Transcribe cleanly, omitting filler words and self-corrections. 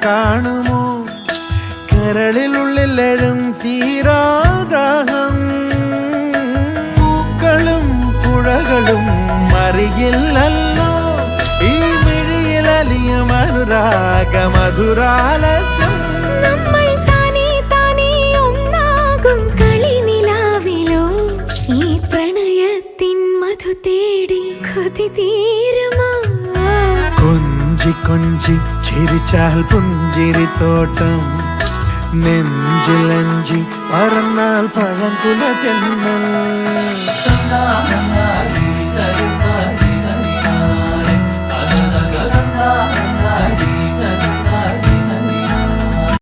കാണുമോ കരളിലുള്ളിലെഴും തീരാദാഹം പൂക്കളും പുഴകളും അറിയില്ലല്ലോ ഈ മിഴിയിലലിയും അനുരാഗ മധുരാലസ്യം കൊഞ്ചി കൊഞ്ചി ചിരിച്ചാൽ പുഞ്ചിരിത്തോട്ടം നെഞ്ചിലഞ്ചി പറന്നാൽ പഴംകുല തെന്നൽ